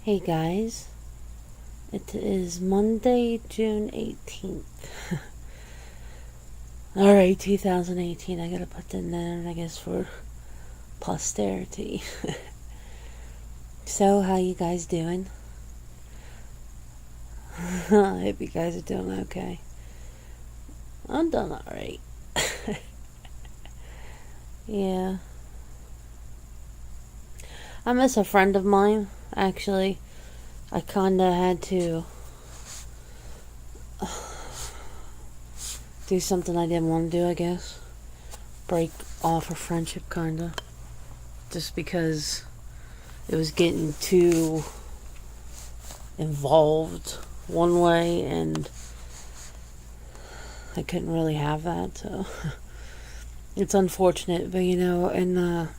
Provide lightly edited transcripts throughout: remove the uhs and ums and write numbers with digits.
Hey guys, it is Monday, June 18th. Alright, 2018. I gotta put that in, I guess, for posterity. So, how you guys doing? I hope you guys are doing okay. I'm doing alright. Yeah. I miss a friend of mine, actually. I kinda had to do something I didn't want to do, I guess. Break off a friendship, kinda. Just because it was getting too involved one way and I couldn't really have that, so it's unfortunate, but and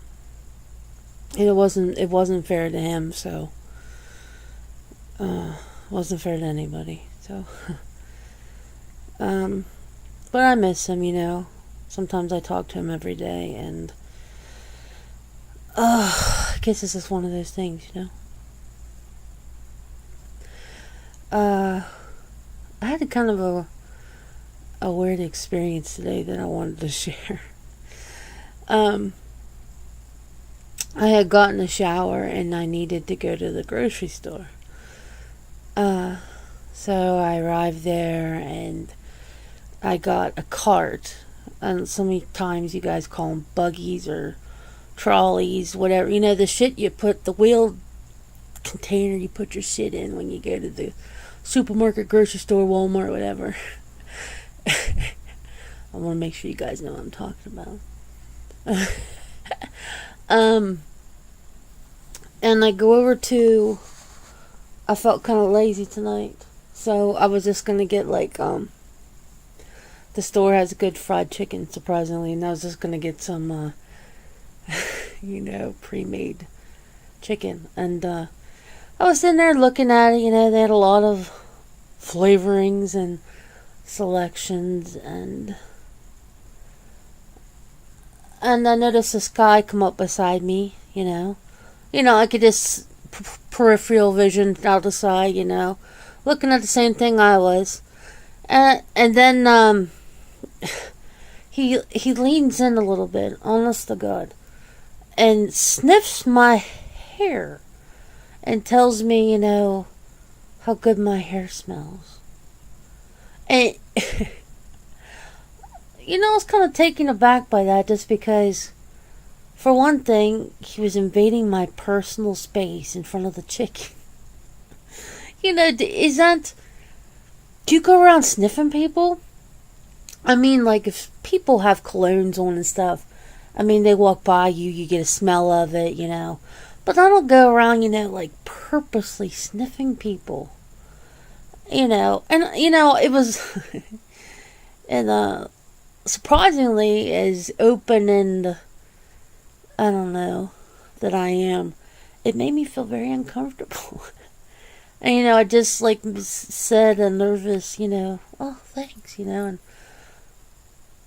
it wasn't fair to him, so it wasn't fair to anybody, so but I miss him. Sometimes I talk to him every day, and I guess this is one of those things. I had a kind of a weird experience today that I wanted to share. I had gotten a shower and I needed to go to the grocery store. So I arrived there and I got a cart. And so many times you guys call them buggies or trolleys, whatever. The shit you put, the wheeled container you put your shit in when you go to the supermarket, grocery store, Walmart, whatever. I want to make sure you guys know what I'm talking about. And I go over to, I felt kind of lazy tonight, so I was just gonna get the store has good fried chicken, surprisingly, and I was just gonna get some pre-made chicken, and I was sitting there looking at it. They had a lot of flavorings and selections, and I noticed this guy come up beside me. I could just peripheral vision out the side, looking at the same thing I was, and then he leans in a little bit, honest to God, and sniffs my hair and tells me, how good my hair smells. And I was kind of taken aback by that, just because, for one thing, he was invading my personal space in front of the chicken. Do you go around sniffing people? I mean, if people have colognes on and stuff, they walk by you, you get a smell of it, But I don't go around, purposely sniffing people. And, it was, and, surprisingly, as open and, I don't know, that I am, it made me feel very uncomfortable. And, I just, said a nervous, oh, thanks, and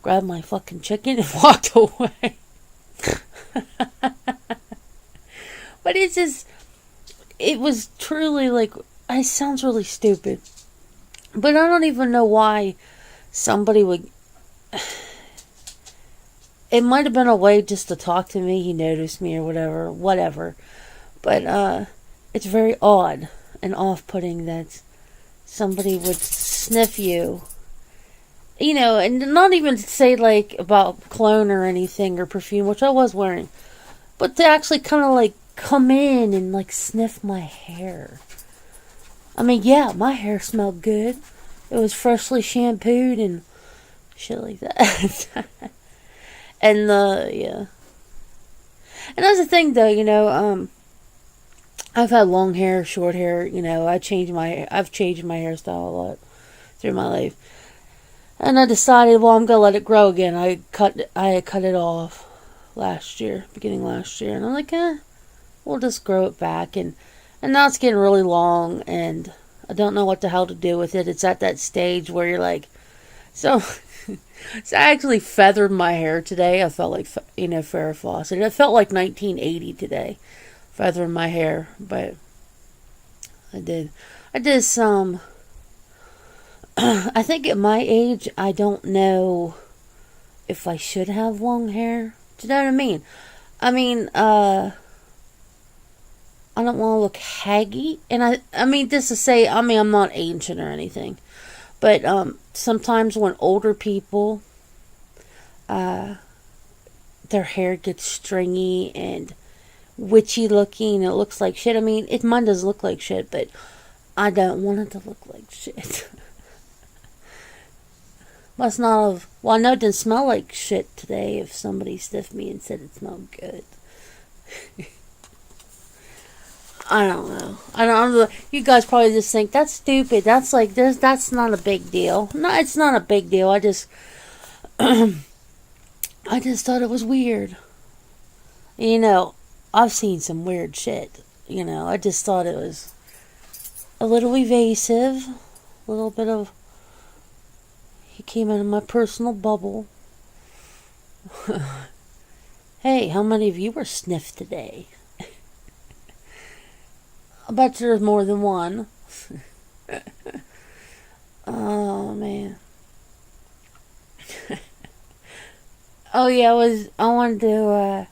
grabbed my fucking chicken and walked away. But it was truly, it sounds really stupid, but I don't even know why somebody would. It might have been a way just to talk to me. He noticed me or whatever. But it's very odd and off-putting that somebody would sniff you. And not even to say about cologne or anything or perfume, which I was wearing, but to actually kind of come in and sniff my hair. Yeah, my hair smelled good. It was freshly shampooed and shit like that. And yeah. And that's the thing, though. I've had long hair, short hair. I've changed my hairstyle a lot through my life. And I decided, well, I'm gonna let it grow again. I had cut it off beginning last year, and I'm like, we'll just grow it back. And now it's getting really long, and I don't know what the hell to do with it. It's at that stage where you're like, so. So I actually feathered my hair today. I felt like, Farrah Fawcett. It felt like 1980 today, feathering my hair. But I did. I did some. I think at my age, I don't know if I should have long hair. Do you know what I mean? I mean, I don't want to look haggy. And I mean, just to say, I mean, I'm not ancient or anything. But sometimes when older people, their hair gets stringy and witchy looking, it looks like shit. I mean, mine does look like shit, but I don't want it to look like shit. Must not have. Well, I know it didn't smell like shit today if somebody sniffed me and said it smelled good. I don't know. I don't know. You guys probably just think that's stupid. That's like this. That's not a big deal. No, it's not a big deal. I just thought it was weird. You know, I've seen some weird shit. You know, I just thought it was a little evasive. A little bit of. He came out of my personal bubble. Hey, how many of you were sniffed today? I bet there's more than one. Oh, man. Oh, yeah, I wanted to,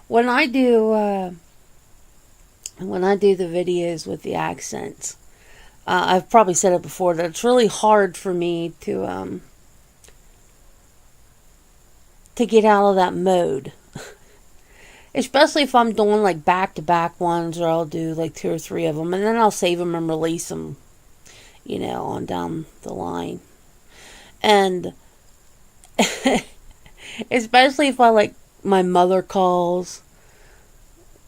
when I do the videos with the accents, I've probably said it before that it's really hard for me to get out of that mode. Especially if I'm doing like back-to-back ones, or I'll do like 2 or 3 of them, and then I'll save them and release them, you know, on down the line. And especially if my mother calls,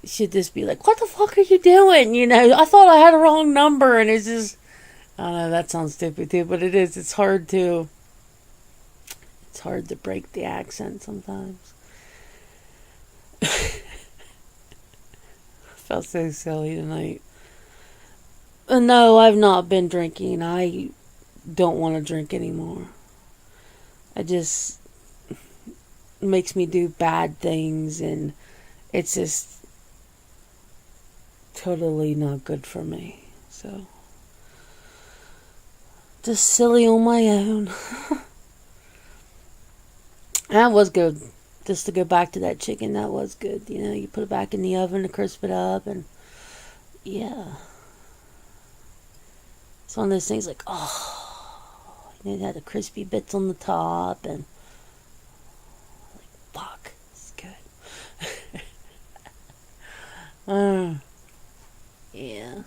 she'd just be like, "What the fuck are you doing? You know, I thought I had a wrong number," and it's just, I don't know, that sounds stupid too, but it is. It's hard to break the accent sometimes. I felt so silly tonight. No, I've not been drinking. I don't want to drink anymore. It just makes me do bad things, and it's just totally not good for me. So, just silly on my own. That was good. Just to go back to that chicken, that was good. You know, you put it back in the oven to crisp it up, and yeah. It's one of those things like, oh, you know, it had the crispy bits on the top, and like, fuck, it's good. Yeah.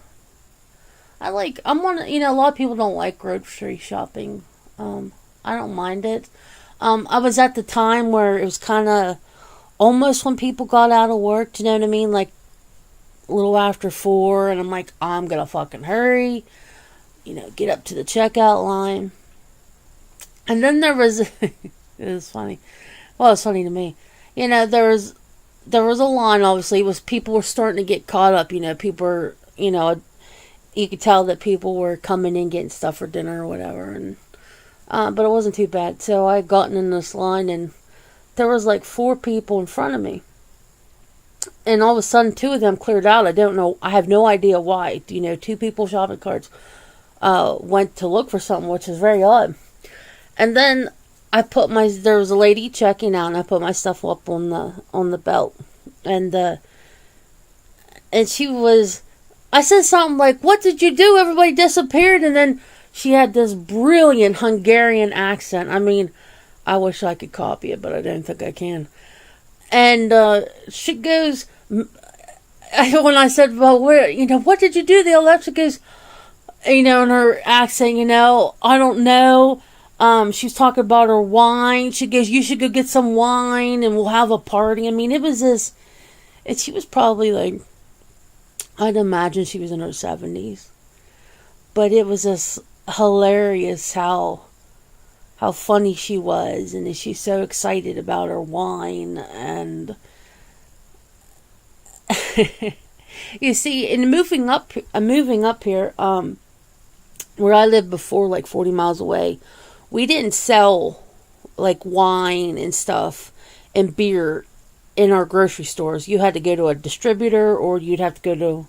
You know, a lot of people don't like grocery shopping. I don't mind it. I was at the time where it was kind of almost when people got out of work, do you know what I mean? Like, a little after 4, and I'm like, I'm gonna fucking hurry, you know, get up to the checkout line. And then there was, it was funny. Well, it was funny to me. You know, there was a line, obviously. It was, people were starting to get caught up, you know, people were, you know, you could tell that people were coming in getting stuff for dinner or whatever, and but it wasn't too bad. So I had gotten in this line, and there was like 4 people in front of me. And all of a sudden, 2 of them cleared out. I don't know. I have no idea why. You know, 2 people shopping carts went to look for something, which is very odd. And then there was a lady checking out, and I put my stuff up on the belt. And she was, I said something like, "What did you do? Everybody disappeared." And then she had this brilliant Hungarian accent. I mean, I wish I could copy it, but I don't think I can. And she goes, when I said, "Well, where, you know, what did you do?" The Alexa goes, you know, in her accent, you know, "I don't know." She was talking about her wine. She goes, "You should go get some wine and we'll have a party." I mean, it was this, and she was probably like, I'd imagine she was in her 70s. But it was just hilarious how funny she was, and she's so excited about her wine. And you see, in moving up here, where I lived before, like 40 miles away, we didn't sell like wine and stuff and beer in our grocery stores. You had to go to a distributor, or you'd have to go to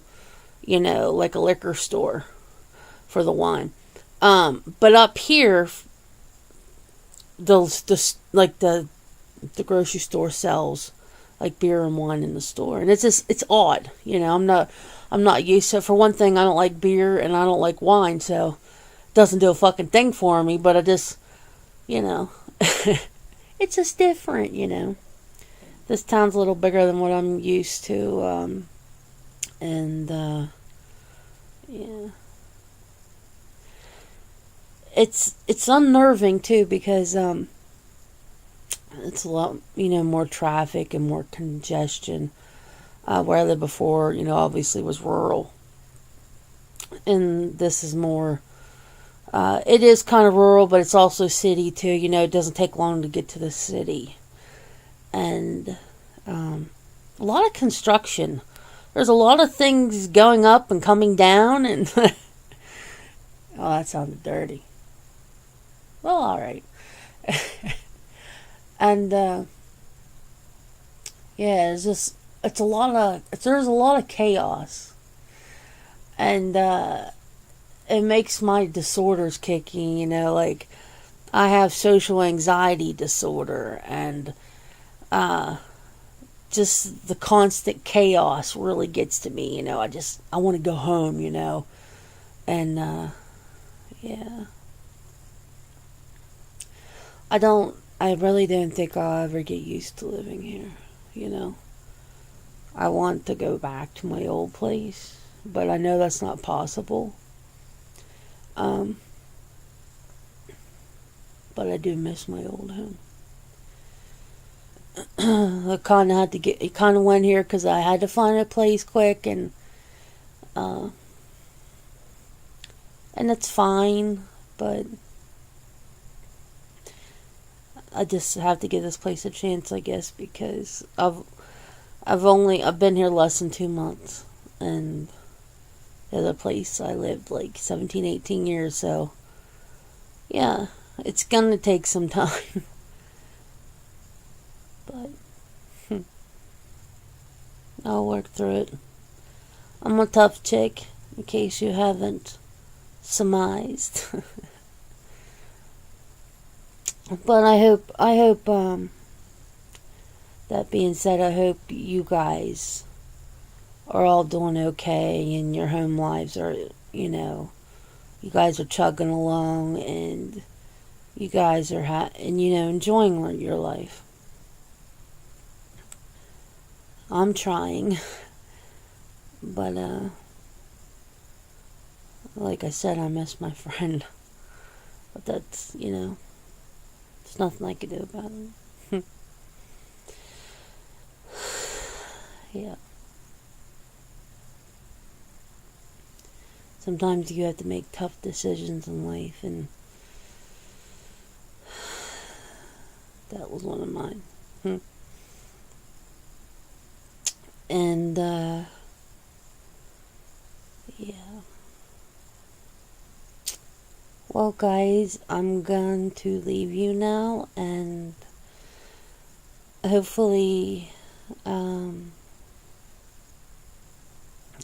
like a liquor store for the wine. But up here, the grocery store sells like beer and wine in the store, and it's odd. I'm not used to it. For one thing, I don't like beer and I don't like wine, so it doesn't do a fucking thing for me. But I just, it's just different. This town's a little bigger than what I'm used to, and yeah, it's unnerving too because it's a lot more traffic and more congestion. Where I lived before, obviously was rural, and this is more. It is kind of rural, but it's also city too. It doesn't take long to get to the city, and a lot of construction. There's a lot of things going up and coming down, and oh, that sounded dirty. Well, all right. And yeah, there's a lot of chaos, and it makes my disorders kicking. Like I have social anxiety disorder, and just the constant chaos really gets to me. I want to go home. And yeah, I really don't think I'll ever get used to living here. I want to go back to my old place, but I know that's not possible. But I do miss my old home. I kind of went here because I had to find a place quick, and it's fine, but I just have to give this place a chance, I guess, because I've been here less than 2 months, and the other place I lived like 17, 18 years, so yeah, it's gonna take some time. But I'll work through it. I'm a tough chick, in case you haven't surmised. But I hope, that being said, I hope you guys are all doing okay, and your home lives are, you guys are chugging along, and you guys are enjoying your life. I'm trying, but like I said, I miss my friend, but that's there's nothing I can do about it. Yeah. Sometimes you have to make tough decisions in life, and that was one of mine. And yeah. Well, guys, I'm going to leave you now, and hopefully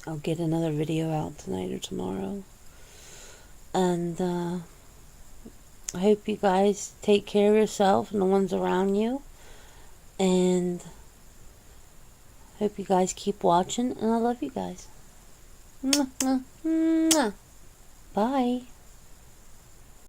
I'll get another video out tonight or tomorrow. And I hope you guys take care of yourself and the ones around you. And hope you guys keep watching. And I love you guys. Mwah, mwah, mwah. Bye.